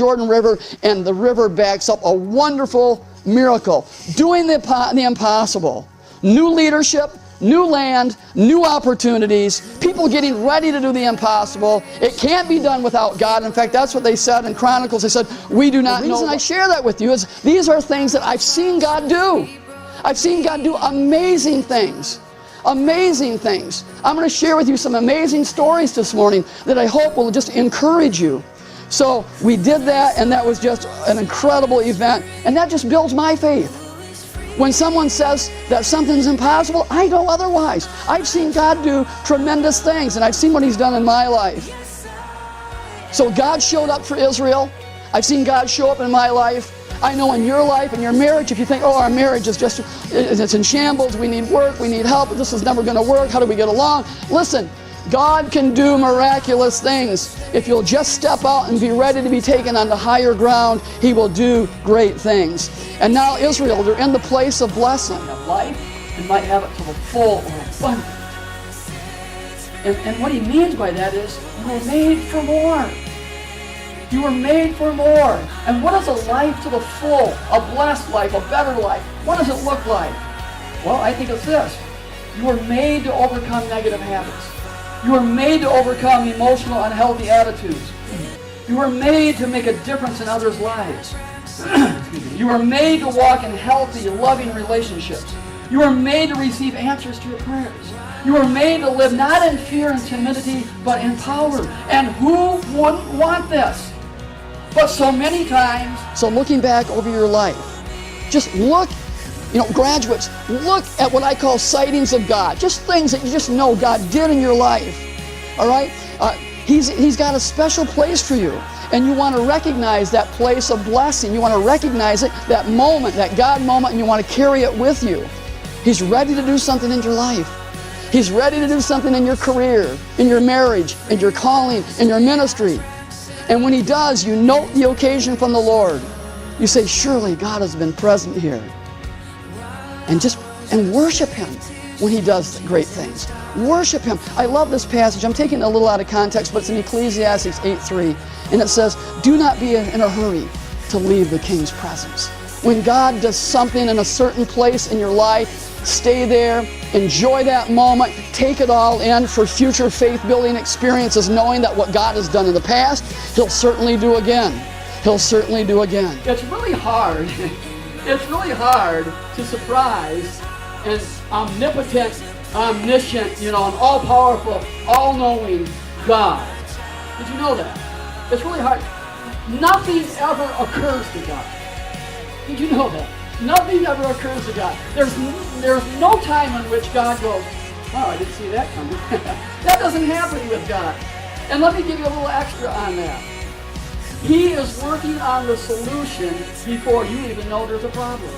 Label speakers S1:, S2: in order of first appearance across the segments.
S1: Jordan River, and the river backs up a wonderful miracle, doing the impossible. New leadership, new land, new opportunities, people getting ready to do the impossible. It can't be done without God. In fact, that's what they said in Chronicles. They said, we do not know. The reason I share that with you is these are things that I've seen God do. I've seen God do amazing things. Amazing things. I'm going to share with you some amazing stories this morning that I hope will just encourage you. So we did that, and that was just an incredible event, and that just builds my faith. When someone says that something's impossible, I know otherwise. I've seen God do tremendous things, and I've seen what He's done in my life. So God showed up for Israel. I've seen God show up in my life. I know in your life, in your marriage, if you think, oh, our marriage is just, it's in shambles, we need work, we need help, this is never going to work, how do we get along? Listen, God can do miraculous things. If you'll just step out and be ready to be taken onto higher ground, He will do great things. And now Israel, they're in the place of blessing. Of life, and might have it to the full or abundant. And what He means by that is, you were made for more. You were made for more. And what is a life to the full, a blessed life, a better life? What does it look like? Well, I think it's this. You were made to overcome negative habits. You were made to overcome emotional unhealthy attitudes. You were made to make a difference in others' lives. You were made to walk in healthy, loving relationships. You were made to receive answers to your prayers. You were made to live not in fear and timidity, but in power. And who wouldn't want this? But so many times, so looking back over your life, just look, graduates, look at what I call sightings of God. Just things that you just know God did in your life. All right? He's got a special place for you. And you want to recognize that place of blessing. You want to recognize it, that moment, that God moment, and you want to carry it with you. He's ready to do something in your life. He's ready to do something in your career, in your marriage, in your calling, in your ministry. And when He does, you note the occasion from the Lord. You say, surely God has been present here. And worship Him when He does great things. Worship Him. I love this passage. I'm taking it a little out of context, but it's in Ecclesiastes 8:3. And it says, do not be in a hurry to leave the King's presence. When God does something in a certain place in your life, stay there, enjoy that moment, take it all in for future faith-building experiences, knowing that what God has done in the past, He'll certainly do again. He'll certainly do again. It's really hard. It's really hard to surprise an omnipotent, omniscient, an all-powerful, all-knowing God. Did you know that? It's really hard. Nothing ever occurs to God. Did you know that? Nothing ever occurs to God. There's no time in which God goes, oh, I didn't see that coming. That doesn't happen with God. And let me give you a little extra on that. He is working on the solution before you even know there's a problem.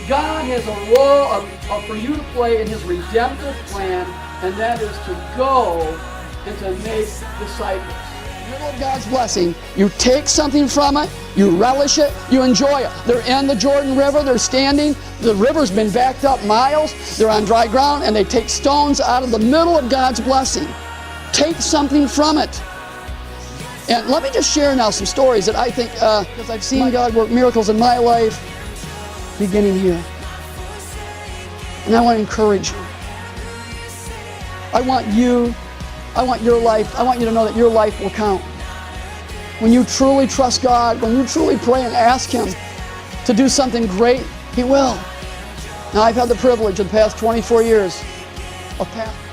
S1: God has a role for you to play in His redemptive plan, and that is to go and to make disciples. In the middle of God's blessing, you take something from it, you relish it, you enjoy it. They're in the Jordan River, they're standing, the river's been backed up miles, they're on dry ground, and they take stones out of the middle of God's blessing. Take something from it. And let me just share now some stories that I think, because I've seen God work miracles in my life, beginning here. And I want to encourage you. I want your life, I want you to know that your life will count. When you truly trust God, when you truly pray and ask Him to do something great, He will. Now, I've had the privilege of the past 24 years of pastoring.